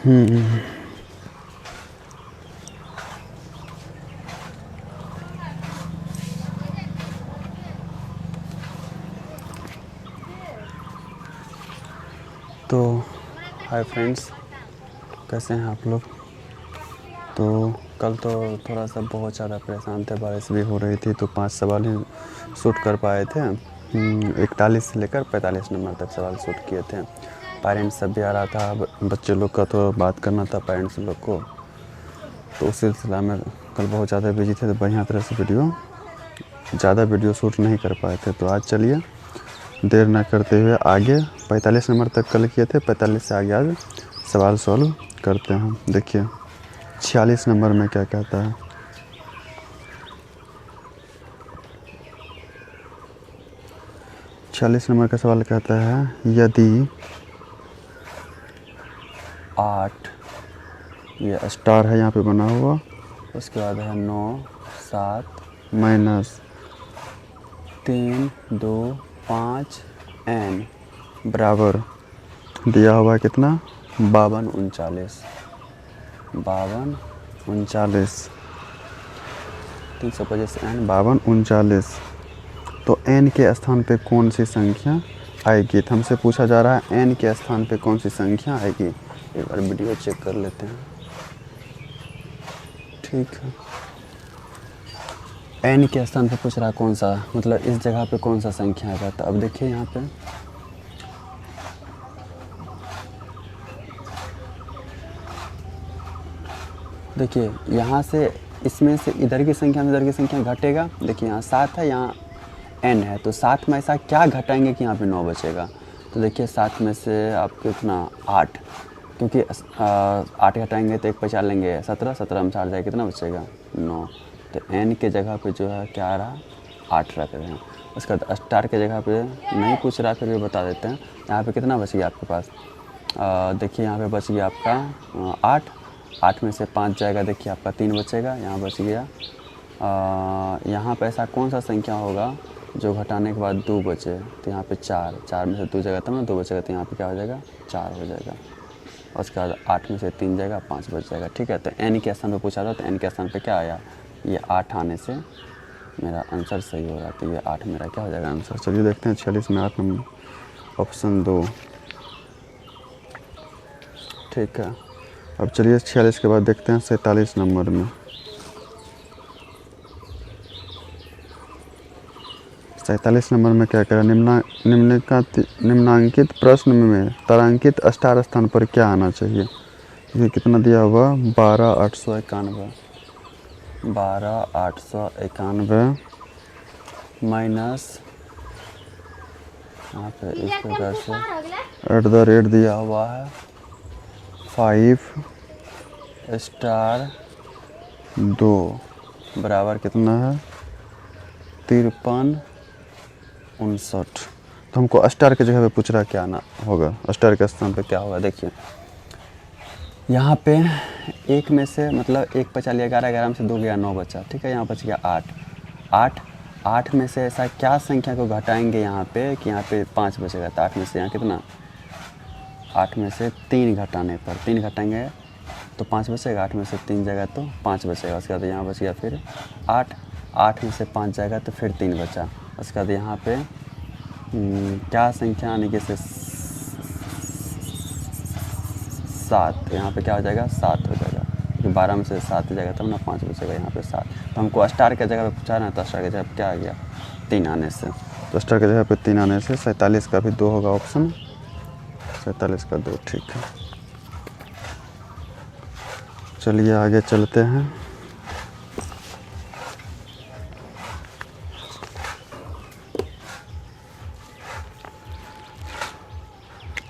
हम्म। तो hi friends, कैसे हैं आप लोग। तो कल तो थोड़ा सा बहुत ज़्यादा परेशान थे, बारिश भी हो रही थी, तो 5 सवाल ही शूट कर पाए थे। 41 से लेकर 45 नंबर तक सवाल शूट किए थे। पेरेंट्स सब भी आ रहा था, बच्चे लोग का तो बात करना था पेरेंट्स लोग को, तो उस सिलसिला में कल बहुत ज़्यादा बिजी थे, तो बढ़िया तरह से ज़्यादा वीडियो शूट नहीं कर पाए थे। तो आज चलिए देर न करते हुए आगे 45 नंबर तक कल किए थे, 45 से आगे आज सवाल सॉल्व करते हैं। देखिए 46 नंबर में क्या कहता है। छियालीस नंबर का सवाल कहता है, यदि 8, ये स्टार है यहाँ पे बना हुआ, उसके बाद है 9, 7 माइनस 3, 2, 5 n बराबर दिया हुआ है कितना, 52, 39, 325 n 52, 39। तो n के स्थान पे कौन सी संख्या आएगी। तो हमसे पूछा जा रहा है n के स्थान पे कौन सी संख्या आएगी। एक बार वीडियो चेक कर लेते हैं। ठीक है, n के स्थान पे पूछ रहा है कौन सा, मतलब इस जगह पे कौन सा संख्या आएगा। तो अब देखिए यहाँ पे देखिए, यहाँ से इसमें से इधर की संख्या में इधर की संख्या घटेगा। देखिए यहाँ 7 है, यहाँ n है, तो 7 में ऐसा क्या घटाएंगे कि यहाँ पे 9 बचेगा। तो देखिए 7 में से आपको इतना 8, क्योंकि 8 घटाएंगे तो 1 बचा लेंगे 17, 17 में 4 जाएगा, कितना बचेगा 9। तो n के जगह पे जो है क्या आ रहा, 8 रख रहे हैं। उसके बाद स्टार के जगह पे नहीं पूछ रहा, फिर भी बता देते हैं। यहाँ पे कितना बच गया आपके पास, देखिए यहाँ पे बच गया आपका 8, 8 में से 5 जाएगा, देखिए आपका 3 बचेगा, यहाँ बच गया। यहाँ पे ऐसा कौन सा संख्या होगा जो घटाने के बाद 2 बचे। तो यहाँ पे 4, 4 में से 2 जाएगा तब ना 2 बचेगा, तो यहाँ पे क्या हो जाएगा 4 हो जाएगा। उसके बाद 8 में से 3 जाएगा, 5 बच जाएगा। ठीक है, तो n के स्थान पे पूछा था, तो n के स्थान पे क्या आया, ये 8 आने से मेरा आंसर सही होगा। तो ये 8 मेरा क्या हो जाएगा आंसर। चलिए देखते हैं 46 में 8 नंबर, ऑप्शन 2। ठीक है, अब चलिए 46 के बाद देखते हैं 47 नंबर में। 47 नंबर में क्या करें, निम्नांकित प्रश्न में तारांकित स्टार स्थान पर क्या आना चाहिए। ये कितना दिया हुआ, 12,891, 12,891 माइनस, यहाँ पे इस प्रकार से @ दिया हुआ है 5 स्टार 2 बराबर कितना है 53,59। तो हमको स्टार के जगह पे पूछ रहा है क्या आना होगा, स्टार के स्थान पे क्या होगा। देखिए यहाँ पे एक में से मतलब 1 बचा लिया, 11, 11 में से 2 गया, 9 बचा। ठीक है, यहाँ बच गया 8 में से ऐसा क्या संख्या को घटाएंगे यहाँ पे कि यहाँ पे 5 बचेगा। तो 8 में से यहाँ कितना, 8 में से 3 घटाने पर 3 घटाएंगे तो 5 बचेगा, 8 में से 3 जाएगा तो 5 बचेगा। उसके बाद यहाँ बच गया फिर 8 में से 5 जाएगा तो फिर 3 बचा। उसके बाद यहाँ पे क्या संख्या आने के से 7, यहाँ पे क्या हो जाएगा 7 हो जाएगा, क्योंकि 12 में से 7 जाएगा तब ना 5 बचेगा, यहाँ पे 7। तो हमको स्टार के जगह पे पूछा ना, तो स्टार के जगह पे क्या आ गया 3 आने से। तो स्टार के जगह पे 3 आने से 47 का भी 2 होगा ऑप्शन, 47 का 2। ठीक है, चलिए आगे चलते हैं।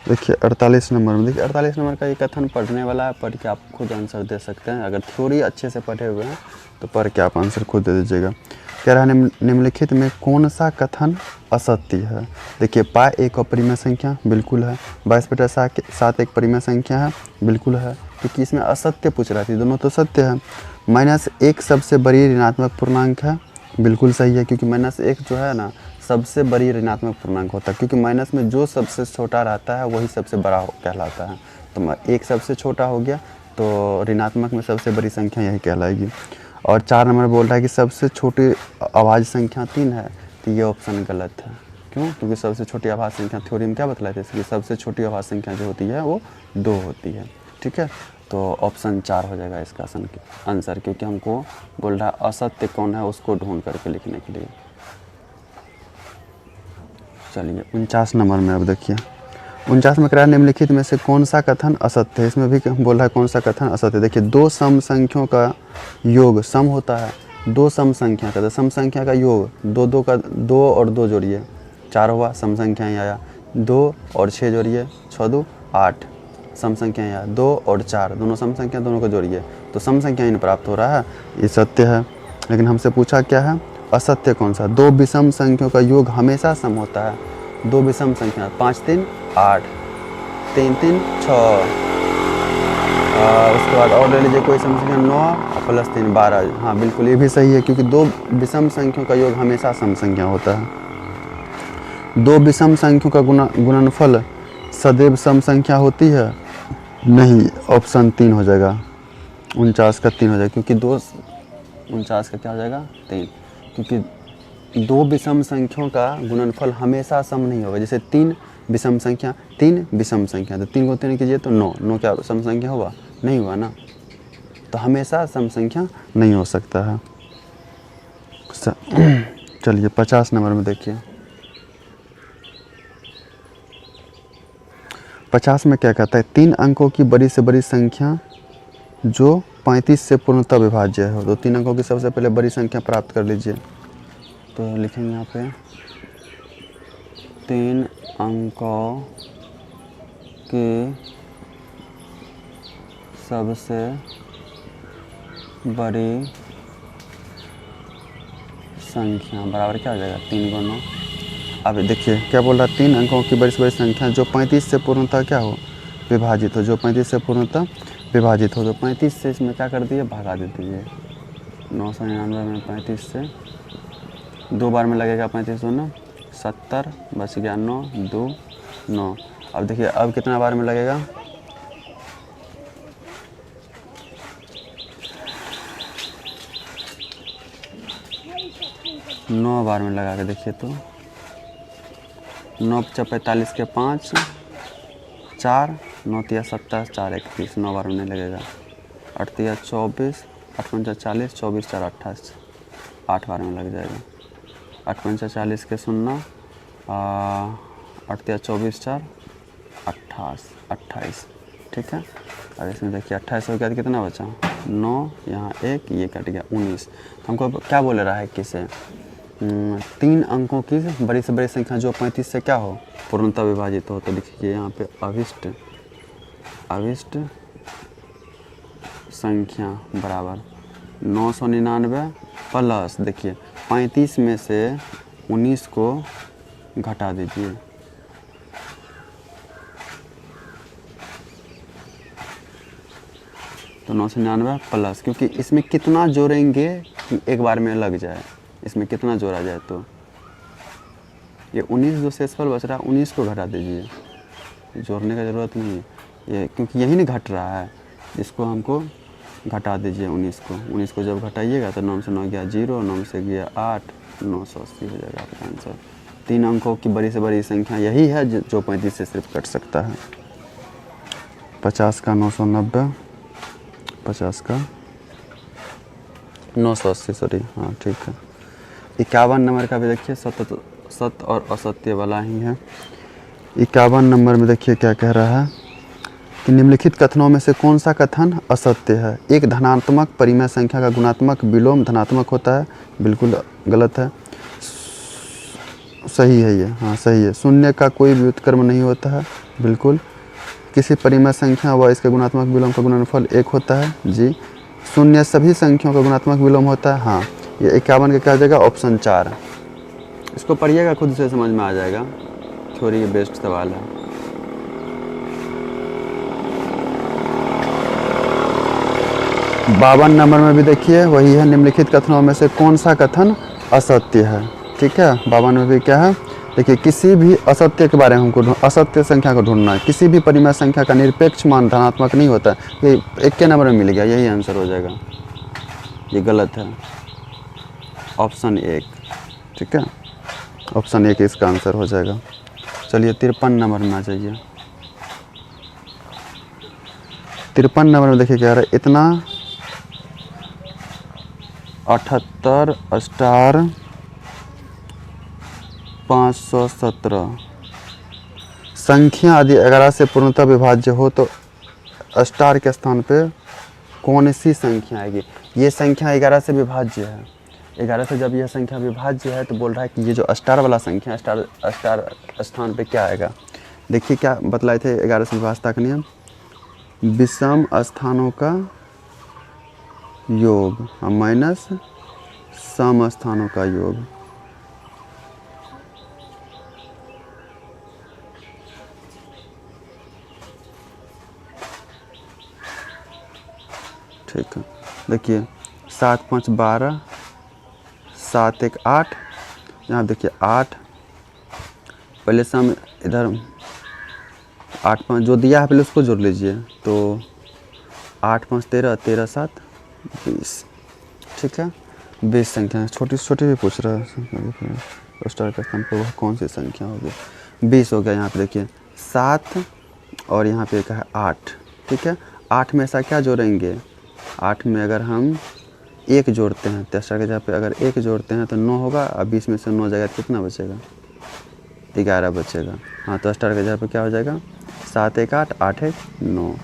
देखिए 48 नंबर में, देखिए 48 नंबर का ये कथन पढ़ने वाला है, पढ़ के आप खुद आंसर दे सकते हैं। अगर थ्योरी अच्छे से पढ़े हुए हैं तो पढ़ के आप आंसर खुद दे दीजिएगा। कह रहा है निम्नलिखित में कौन सा कथन असत्य है। देखिए पाई एक अपरिमेय संख्या बिल्कुल है, 22/7 एक परिमेय संख्या है बिल्कुल है, क्योंकि इसमें असत्य पूछ रहा थी, दोनों तो सत्य है। -1 सबसे बड़ी ऋणात्मक पूर्णांक है, बिल्कुल सही है, क्योंकि -1 जो है ना सबसे बड़ी ऋणात्मक पूर्णांक होता है, क्योंकि माइनस में जो सबसे छोटा रहता है वही सबसे बड़ा कहलाता है। ऋणात्मक, एक सबसे छोटा हो गया तो ऋणात्मक में सबसे बड़ी संख्या यही कहलाएगी। और 4 नंबर बोल रहा है कि सबसे छोटी आवाज़ संख्या 3 है, तो ये ऑप्शन गलत है। क्यों? क्योंकि सबसे छोटी आवाज़ संख्या थ्योरी में क्या बतलाए थे कि सबसे छोटी आवाज़ संख्या जो होती है वो 2 होती है। ठीक है, तो ऑप्शन 4 हो जाएगा इसका आंसर, क्योंकि हमको बोल रहा है असत्य कौन है उसको ढूंढ करके लिखने के लिए। चलिए 49 नंबर में अब देखिए, 49 में कह रहा है निम्नलिखित में से कौन सा कथन असत्य है। इसमें भी बोल रहा है कौन सा कथन असत्य है। देखिए, दो सम संख्याओं का योग सम होता है, दो सम संख्या का, तो सम संख्या का योग दो का 2 और 2 जोड़िए 4 हुआ, सम संख्या ही आया। 2 और 6 जोड़िए 6 2 8, सम संख्या आया। 2 और 4 दोनों सम संख्या, दोनों को जोड़िए तो सम संख्या ही प्राप्त हो रहा है, ये सत्य है। लेकिन हमसे पूछा क्या है, असत्य कौन सा। दो विषम संख्याओं का योग हमेशा सम होता है। दो विषम संख्या 5 3 8, 3 3 6, उसके बाद और ले लीजिए कोई सम संख्या 9 प्लस 3 12। हाँ बिल्कुल, ये भी सही है, क्योंकि दो विषम संख्याओं का योग हमेशा सम संख्या होता है। दो विषम संख्याओं का गुणनफल सदैव सम संख्या होती है, नहीं, ऑप्शन 3 हो जाएगा। 49 का 3 हो जाएगा, क्योंकि 49 का क्या हो जाएगा 3, क्योंकि दो विषम संख्याओं का गुणनफल हमेशा सम नहीं होगा। जैसे 3 विषम संख्या, 3 विषम संख्या, तो 3 को 3 कीजिए तो 9 क्या सम संख्या हुआ, नहीं हुआ ना, तो हमेशा सम संख्या नहीं हो सकता है। चलिए 50 नंबर में देखिए, 50 में क्या कहता है, 3 अंकों की बड़ी से बड़ी संख्या जो 35 से पूर्णतः विभाज्य है। तो 3 अंकों की सबसे पहले बड़ी संख्या प्राप्त कर लीजिए, तो लिखेंगे यहाँ पे 3 अंकों की सबसे बड़ी संख्या बराबर क्या हो जाएगा 3 × 9। अब देखिए क्या बोल रहा है, 3 अंकों की बड़ी से बड़ी संख्या जो 35 से पूर्णतः क्या हो, विभाजित हो, जो 35 से पूर्णतः विभाजित हो। तो 35 से इसमें क्या कर दिए, भगा दे दीजिए। 999 में 35 से 2 बार में लगेगा, 35 2 70, बच गया 9 2 9। अब देखिए अब कितना बार में लगेगा, नौ बार में लगा के देखिए तो 9 × 45 के 5 4, 9 × 7 4 31, 9 बार में नहीं लगेगा। 8 × 24, 8 × 40, 24 4 28, 8 बार में लग जाएगा। 8 × 40 के 0, 8 × 24 4 28, ठीक है। अब इसमें देखिए 28 हो गया तो कितना बचा, 9, यहाँ 1, ये कट गया 19। तो हमको क्या बोल रहा है, किसे 3 अंकों की बड़ी से बड़ी संख्या जो 35 से क्या हो, पूर्णतः विभाजित हो। तो लिखिए यहाँ पे अविष्ट संख्या बराबर 999 प्लस, देखिए 35 में से 19 को घटा दीजिए, तो 999 प्लस, क्योंकि इसमें कितना जोड़ेंगे एक बार में लग जाए, इसमें कितना जोड़ा जाए, तो ये 19 जो शेषफल बच रहा है 19 को घटा दीजिए, जोड़ने का ज़रूरत नहीं है ये, क्योंकि यही नहीं घट रहा है, इसको हमको घटा दीजिए 19 को जब घटाइएगा तो 9 से 9 गया 0, 9 से गया 8, 980 हो जाएगा आपका आंसर। 3 अंकों की बड़ी से बड़ी संख्या यही है जो 35 से सिर्फ कट सकता है। 50 का 990, 50 का 980, सॉरी, हाँ ठीक है। 51 नंबर का भी देखिए, सत्य और असत्य वाला ही है। 51 नंबर में देखिए क्या कह रहा है कि निम्नलिखित कथनों में से कौन सा कथन असत्य है। एक धनात्मक परिमेय संख्या का गुणात्मक विलोम धनात्मक होता है, बिल्कुल गलत है। सही है ये, हाँ सही है। शून्य का कोई व्युत्क्रम नहीं होता है, बिल्कुल। किसी परिमेय संख्या व इसके गुणात्मक विलोम का गुणनफल 1 होता है, जी। शून्य सभी संख्याओं का गुणात्मक विलोम होता है, हाँ। ये 51 का क्या हो जाएगा, ऑप्शन 4। इसको पढ़िएगा, खुद से समझ में आ जाएगा, थ्योरी के बेस्ट सवाल है। बावन नंबर में भी देखिए वही है, निम्नलिखित कथनों में से कौन सा कथन असत्य है, ठीक है। 52 में भी क्या है, देखिए किसी भी असत्य के बारे में हमको असत्य संख्या को ढूंढना है। किसी भी परिमेय संख्या का निरपेक्ष मान धनात्मक नहीं होता। ये एक के नंबर में मिल गया, यही आंसर हो जाएगा। ये गलत है, ऑप्शन एक, ठीक है, ऑप्शन एक इसका आंसर हो जाएगा। चलिए 53 नंबर में आ जाइए। 53 नंबर में देखिए क्या रहा है, इतना 78 स्टार 517 संख्या यदि 11 से पूर्णतः विभाज्य हो तो स्टार के स्थान पे कौन सी संख्या आएगी। ये संख्या 11 से विभाज्य है। 11 से जब यह संख्या विभाज्य है तो बोल रहा है कि ये जो स्टार वाला संख्या है, स्टार स्थान पे क्या आएगा। देखिए क्या बतलाए थे 11 से विभाज्यता का नियम, विषम स्थानों का योग माइनस सम स्थानों का योग। ठीक है, देखिए 7 5 12, 7 1 8, यहाँ देखिए 8, पहले सम इधर 8 5 जो दिया है पहले उसको जोड़ लीजिए, तो 8 5 13, 13 7 20, ठीक है। 20 संख्या छोटी से छोटी भी पूछ रहा है, स्टार के स्थान पर वह कौन सी संख्या होगी। 20 हो गया। यहाँ पे देखिए 7 और यहाँ पे है 8, ठीक है। 8 में ऐसा क्या जोड़ेंगे, 8 में अगर हम 1 जोड़ते हैं तो स्टार के जगह पे अगर 1 जोड़ते हैं तो 9 होगा, और 20 में से 9 जाएगा तो कितना बचेगा, 11 बचेगा। हाँ, तो स्टार के जगह पे क्या हो जाएगा, 7 1 8, 8 1 9।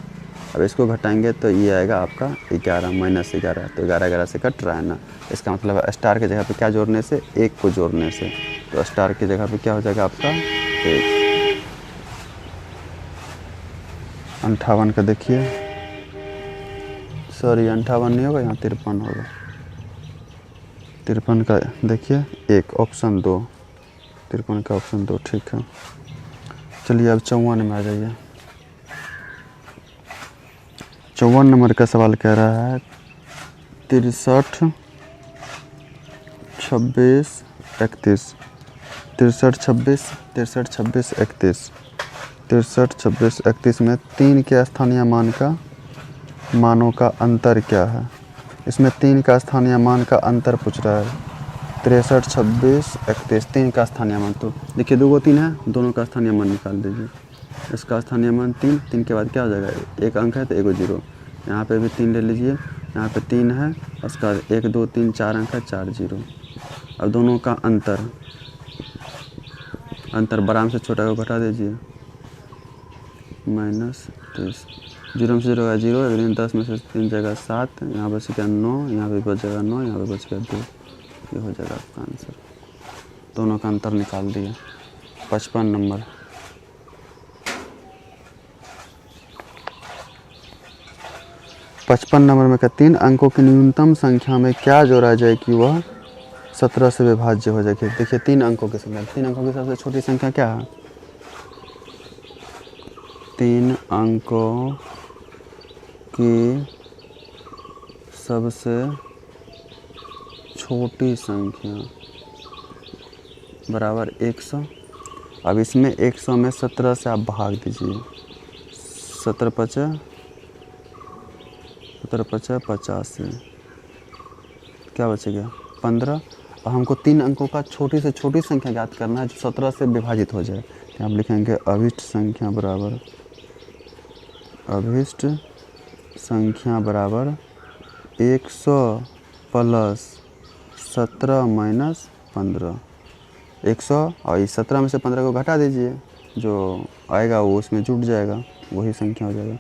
अब इसको घटाएंगे तो ये आएगा आपका 11 माइनस 11, तो 11 11 से कट रहा है ना। इसका मतलब है स्टार के जगह पे क्या जोड़ने से, 1 को जोड़ने से, तो स्टार की जगह पे क्या हो जाएगा आपका 1। 58 का देखिए, सॉरी 58 नहीं होगा, यहाँ 53 होगा। 53 का देखिए 1, ऑप्शन 2, 53 का ऑप्शन 2, ठीक है। चलिए अब 54 में आ जाइए। 54 नंबर का सवाल कह रहा है 63 26 31, 63 26 63 26 31, 63 26 31 में 3 के स्थानीय मानों का अंतर क्या है। इसमें 3 का स्थानीय मान का अंतर पूछ रहा है। 63 26 31, 3 का स्थानीय मान, तो देखिए 2 को 3 है, दोनों का स्थानीय मान निकाल दीजिए। इसका स्थानीय मान 3, 3 के बाद क्या हो जाएगा, 1 अंक है तो 1 0, यहाँ पे भी 3 ले लीजिए, यहाँ पे 3 है, उसका 1 2 3 4 अंक है, 4 0। अब दोनों का अंतर बड़ा से छोटा को घटा दीजिए, माइनस 30, 0 से 0 का 0, 10 में से 3 जगह 7, यहाँ बच गया 9, यहाँ पे बच जाएगा 9, यहाँ पे बच गया 2, ये हो जाएगा आपका आंसर। दोनों का अंतर निकाल दिए। 55 नंबर, 55 नंबर में 3 अंकों की न्यूनतम संख्या में क्या जोड़ा जाए कि वह 17 से विभाज्य हो जाए। देखिए 3 अंकों की संख्या, 3 अंकों की सबसे छोटी संख्या क्या है, 3 अंकों की सबसे छोटी संख्या बराबर 100। अब इसमें 100 में 17 से आप भाग दीजिए, 17 50 85, क्या बचेगा 15। और हमको 3 अंकों का छोटी से छोटी संख्या ज्ञात करना है जो 17 से विभाजित हो जाए। तो आप लिखेंगे अभिष्ट संख्या बराबर 100 प्लस 17 माइनस 15। 100 और इस 17 में से 15 को घटा दीजिए, जो आएगा वो उसमें जुट जाएगा, वही संख्या हो जाएगा।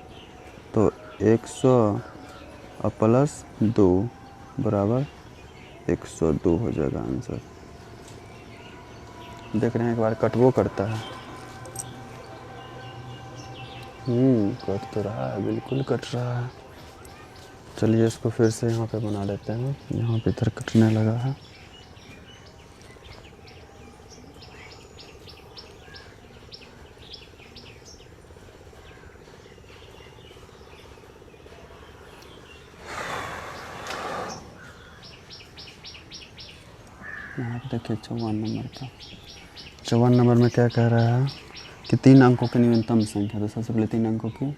तो 100 और प्लस 2 बराबर 102 हो जाएगा आंसर। देख रहे हैं एक बार कट वो करता है, कट तो रहा है, बिल्कुल कट रहा है। चलिए इसको फिर से यहाँ पे बना लेते हैं, यहाँ पे इधर कटने लगा है। यहाँ पे देखिए 54 नंबर का 54 नंबर में क्या कह रहा है कि 3 अंकों की न्यूनतम संख्या। तो सबसे पहले 3 अंकों की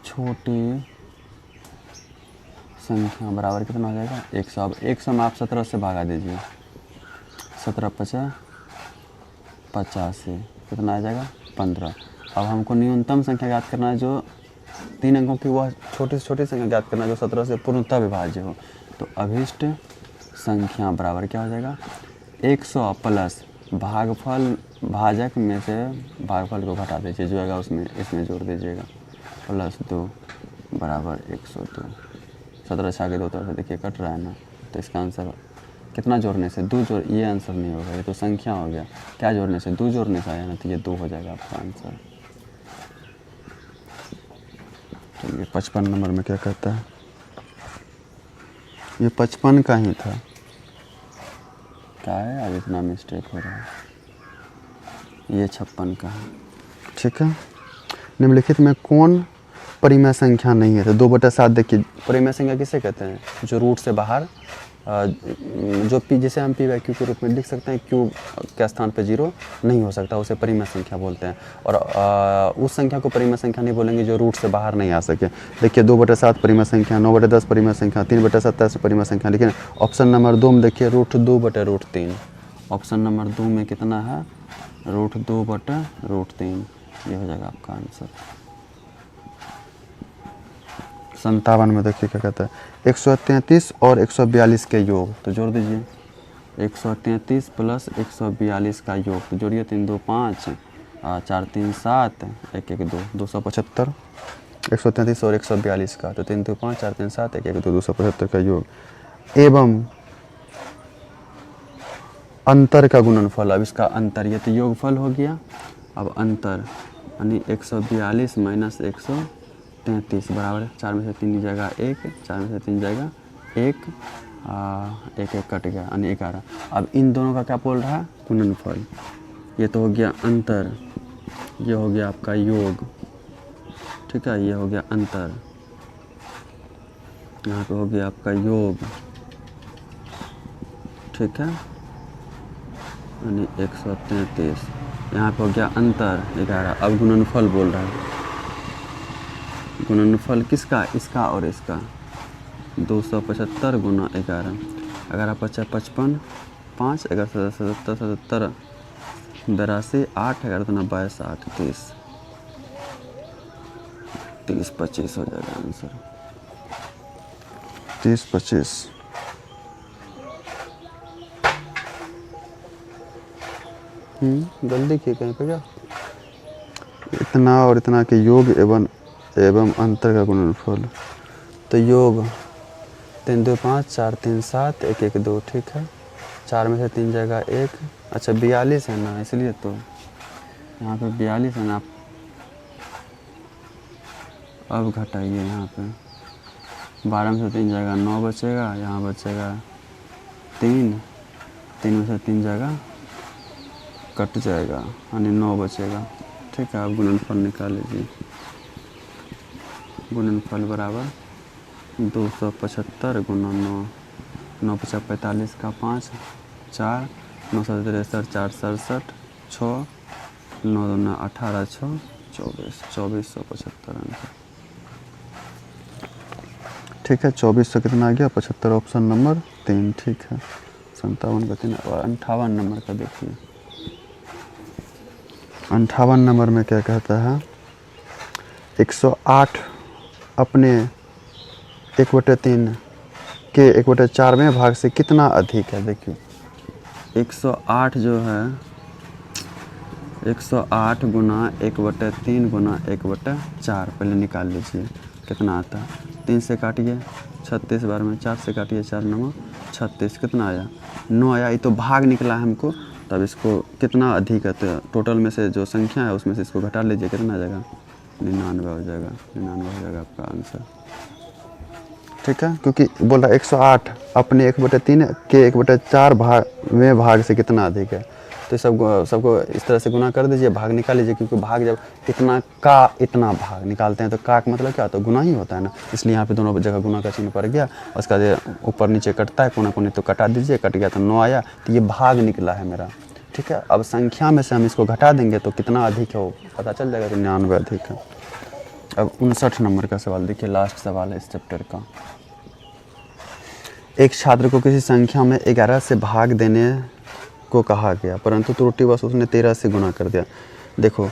छोटी संख्या बराबर कितना हो जाएगा 100। अब 100 में आप 17 से भागा दीजिए, 17 50 85 कितना आ जाएगा 15। अब हमको न्यूनतम संख्या ज्ञात करना है, जो 3 अंकों की वह छोटी से छोटी संख्या ज्ञात करना है जो 17 से पूर्णतः विभाज्य हो। तो अभीष्ट संख्या बराबर क्या हो जाएगा 100 प्लस भागफल, भाजक में से भागफल को घटा दीजिए, जो आएगा उसमें इसमें जोड़ दीजिएगा, प्लस 2 बराबर 102। 17 से आगे 2 तरफ से देखिए कट रहा है ना, तो इसका आंसर कितना जोड़ने से 2 जोड़, ये आंसर नहीं होगा, ये तो संख्या हो गया। क्या जोड़ने से 2 जोड़ने से आया ना, तो ये 2 हो जाएगा आपका आंसर। चलिए 55 नंबर में क्या कहता है, ये 55 का ही था, क्या है अब इतना मिस्टेक हो रहा है, ये 56 का है। ठीक है, निम्नलिखित में कौन परिमेय संख्या नहीं है। तो 2/7 देखिए, परिमेय संख्या किसे कहते हैं, जो रूट से बाहर जो पी, जिसे हम पी बाई क्यू के रूप में लिख सकते हैं, क्यू के स्थान पे 0 नहीं हो सकता, उसे परिमेय संख्या बोलते हैं। और उस संख्या को परिमेय संख्या नहीं बोलेंगे जो रूट से बाहर नहीं आ सके। देखिए 2/7 परिमेय संख्या, 9/10 परिमेय संख्या, 3/27 परिमेय संख्या। लेकिन ऑप्शन नंबर 2 में देखिए √2/√3, ऑप्शन नंबर 2 में कितना है √2/√3, ये हो जाएगा आपका आंसर। 57 में देखिए क्या कहता है 133 और 142 के योग, तो जोड़ दीजिए 133 प्लस 142 का योग, तो जोड़िए 3 2 5 4 3 7 1 1 2 275। 133 और 142 का, तो 3 2 5 4 3 7 1 1 2 275 का योग एवं अंतर का गुणनफल। अब इसका अंतर, ये तो योगफल हो गया, अब अंतर यानी 142 माइनस 133 बराबर 4 में से 3 जाएगा 1, 4 में से 3 जाएगा 1, 1 1 कट गया यानी 11। अब इन दोनों का क्या बोल रहा है गुणनफल। ये तो हो गया अंतर, ये हो गया आपका योग, ठीक है, ये हो गया अंतर, यहाँ पे हो गया आपका योग, ठीक है, यानी 133, यहाँ पे हो गया अंतर 11। अब गुणनफल बोल रहा है, गुणनफल किसका, इसका और इसका, 275 गुना 11, 11 55 55, 5 11 77 77 82 8 11 22 8 30 30 25 हो जाएगा आंसर, 30 25। जल्दी किए कहीं पे क्या, इतना और इतना के योग एवं अंतर का गुणनफल। तो योग 3 2 5 4 3 7 1 1 2, ठीक है, 4 में से 3 जाएगा 1, अच्छा 42 है ना, इसलिए तो यहाँ पे 42 है ना। अब घटाइए, यहाँ पे 12 में से 3 जाएगा 9 बचेगा, यहाँ बचेगा 3, 3 में से 3 जाएगा कट जाएगा यानी 9 बचेगा, ठीक है। अब गुणनफल निकाल लीजिए, गुणनफल बराबर 275 गुना 9, 9 5 45 का 5 4 9 7 63 4 67 6 9 2 18 6 24 2475 आंसर, ठीक है। 2400 कितना आ गया 75, ऑप्शन नंबर 3, ठीक है। 57 का 3 और 58 नंबर का देखिए, 58 नंबर में क्या कहता है 108 अपने 1/3 के 1/4 में भाग से कितना अधिक है। देखिए 108 जो है 108 गुना 1/3 गुना 1/4 पहले निकाल लीजिए कितना आता है। 3 से काटिए 36 बार में, 4 से काटिए 4 9 36, कितना आया 9 आया। ये तो भाग निकला है हमको, तब इसको कितना अधिक है, तो टोटल में से जो संख्या है उसमें से इसको घटा लीजिए, कितना आ जाएगा 99 हो जाएगा, 99 हो जाएगा आपका आंसर, ठीक है। क्योंकि बोल रहा है 108 अपने 1/3 के 1/4 भाग में भाग से कितना अधिक है, तो सबको इस तरह से गुना कर दीजिए, भाग निकाल लीजिए, क्योंकि भाग जब इतना भाग निकालते हैं तो का मतलब क्या होता है, गुना ही होता है ना, इसलिए यहाँ पे दोनों जगह गुना का चिन्ह पड़ गया। उसका ऊपर नीचे कटता है कोना कोनी, तो कटा दीजिए, कट गया तो 9 आया, तो ये भाग निकला है मेरा। ठीक है, अब संख्या में से हम इसको घटा देंगे तो कितना अधिक है वो पता चल जाएगा, तो 99 अधिक है। अब 59 नंबर का सवाल देखिए, लास्ट सवाल है इस चैप्टर का। एक छात्र को किसी संख्या में 11 से भाग देने को कहा गया, परंतु त्रुटिवश उसने 13 से गुना कर दिया। देखो,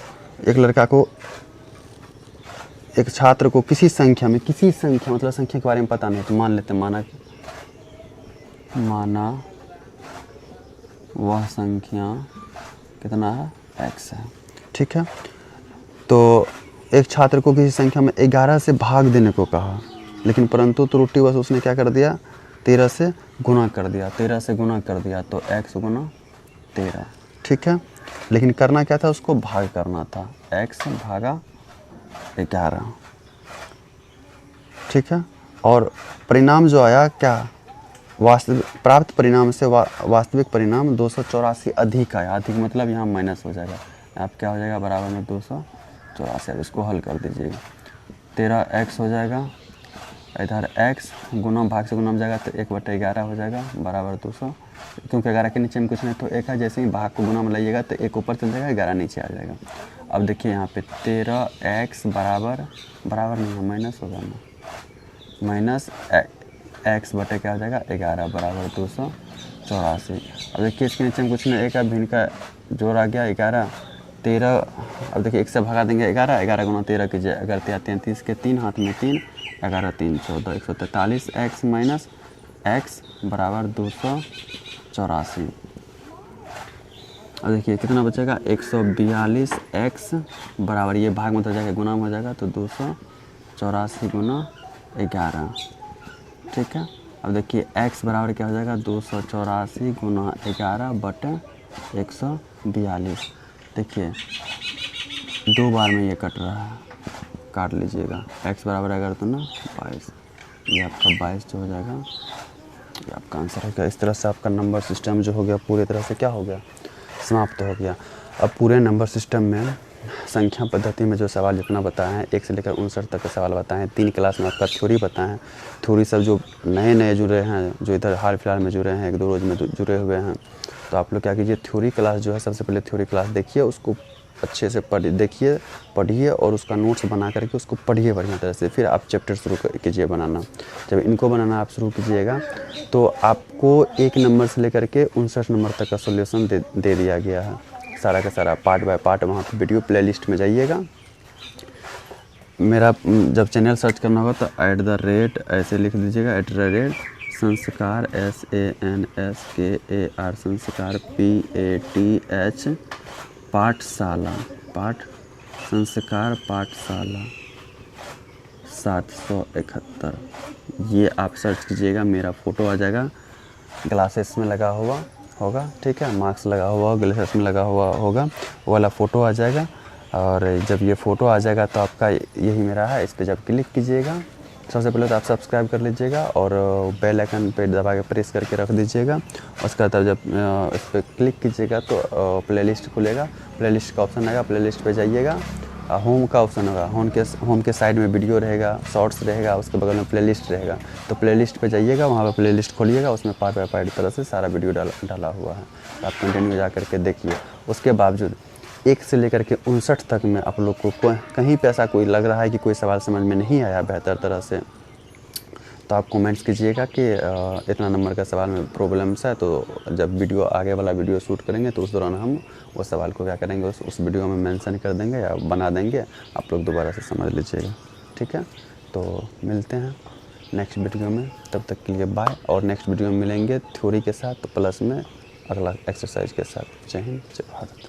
एक छात्र को किसी संख्या मतलब संख्या के बारे में पता नहीं, तो मान लेते माना वह संख्या कितना है, x है। ठीक है, तो एक छात्र को किसी संख्या में 11 से भाग देने को कहा, लेकिन परंतु त्रुटिवश उसने क्या कर दिया, 13 से गुना कर दिया। 13 से गुना कर दिया तो x गुना 13। ठीक है, लेकिन करना क्या था, उसको भाग करना था, x भागा 11। ठीक है, और परिणाम जो आया क्या, प्राप्त परिणाम से वास्तविक परिणाम 284 अधिक आया। अधिक मतलब यहाँ माइनस हो जाएगा, आप क्या हो जाएगा, बराबर में 284। अब इसको हल कर दीजिएगा, 13x हो जाएगा, इधर x गुना भाग से गुना में जाएगा तो 1/11 हो जाएगा, बराबर 200, क्योंकि 11 के नीचे में कुछ नहीं तो 1 है। जैसे ही भाग को गुना में लाइएगा तो 1 ऊपर चल जाएगा, 11 नीचे आ जाएगा। अब देखिए यहाँ पे 13x बराबर नहीं है, माइनस होगा ना, माइनस x बटे क्या हो जाएगा 11, बराबर 284। अब देखिए इसके नीचे में कुछ नहीं, 1 का भिन्न का जोड़ आ गया 11, 13। अब देखिए 1 से भगा देंगे 11, 11 गुना 13 कीजिए, अगर 33 के 3 हाथ में 3, 11 3 14, 143, x माइनस x बराबर 284। अब देखिए कितना बचेगा, 142 x बराबर, ये भाग में हो जाएगा, गुना में हो जाएगा तो 284 गुना 11। ठीक है, अब देखिए x बराबर क्या हो जाएगा, 284 गुना 11 बटे 142। देखिए 2 बार में ये कट रहा है, काट लीजिएगा, x बराबर अगर तो ना 22, ये आपका 22 जो हो जाएगा, ये आपका आंसर हो गया। इस तरह से आपका नंबर सिस्टम जो हो गया पूरी तरह से क्या हो गया, समाप्त हो गया। अब पूरे नंबर सिस्टम में संख्या पद्धति में जो सवाल जितना बताए हैं, 1 से लेकर 59 तक के सवाल बताए हैं। 3 क्लास में आपका थ्योरी बताए हैं। थ्योरी सब जो नए जुड़े हैं, जो इधर हाल फिलहाल में जुड़े हैं, 1-2 रोज़ में जुड़े हुए हैं, तो आप लोग क्या कीजिए, थ्योरी क्लास जो है सबसे पहले थ्योरी क्लास देखिए, उसको अच्छे से पढ़िए और उसका नोट्स बना करके उसको पढ़िए बढ़िया तरह से। फिर आप चैप्टर शुरू कीजिए बनाना। जब इनको बनाना आप शुरू कीजिएगा तो आपको 1 नंबर से लेकर के 59 नंबर तक का सॉल्यूशन दे दिया गया है, सारा का सारा पार्ट बाय पार्ट। वहाँ पे वीडियो प्लेलिस्ट में जाइएगा। मेरा जब चैनल सर्च करना होगा तो @ ऐसे लिख दीजिएगा, @ संस्कार SANSKAR संस्कार PATH पाठशाला, संस्कार पाठशाला 771। ये आप सर्च कीजिएगा, मेरा फ़ोटो आ जाएगा, ग्लासेस में लगा हुआ होगा, ठीक है, मास्क लगा हुआ ग्लासेस में लगा हुआ होगा, वो वाला फ़ोटो आ जाएगा। और जब ये फ़ोटो आ जाएगा तो आपका यही मेरा है, इस पर जब क्लिक कीजिएगा, सबसे पहले तो आप सब्सक्राइब कर लीजिएगा और बेल आइकन पे दबा के प्रेस करके रख दीजिएगा। उसका तब जब इस पर क्लिक कीजिएगा तो प्लेलिस्ट खुलेगा, प्लेलिस्ट का ऑप्शन आएगा, प्लेलिस्ट पे जाइएगा, होम का ऑप्शन होगा, होम के साइड में वीडियो रहेगा, शॉर्ट्स रहेगा, उसके बगल में प्लेलिस्ट रहेगा, तो प्लेलिस्ट पे जाइएगा, वहाँ पर प्लेलिस्ट खोलिएगा, उसमें पार्ट बाय पार्ट तरह से सारा वीडियो डाला हुआ है, तो आप कंटिन्यू जा करके देखिए। उसके बावजूद 1 से लेकर के 59 तक में आप लोग को कहीं पे ऐसा कोई लग रहा है कि कोई सवाल समझ में नहीं आया बेहतर तरह से, तो आप कमेंट्स कीजिएगा कि इतना नंबर का सवाल में प्रॉब्लम्स है। तो जब वीडियो आगे वाला वीडियो शूट करेंगे तो उस दौरान हम वो सवाल को क्या करेंगे, उस वीडियो में मेंशन कर देंगे या बना देंगे, आप लोग दोबारा से समझ लीजिएगा, ठीक है। तो मिलते हैं नेक्स्ट वीडियो में, तब तक के लिए बाय। और नेक्स्ट वीडियो में मिलेंगे थ्योरी के साथ प्लस में अगला एक्सरसाइज के साथ। जय हिंद, जय भारत।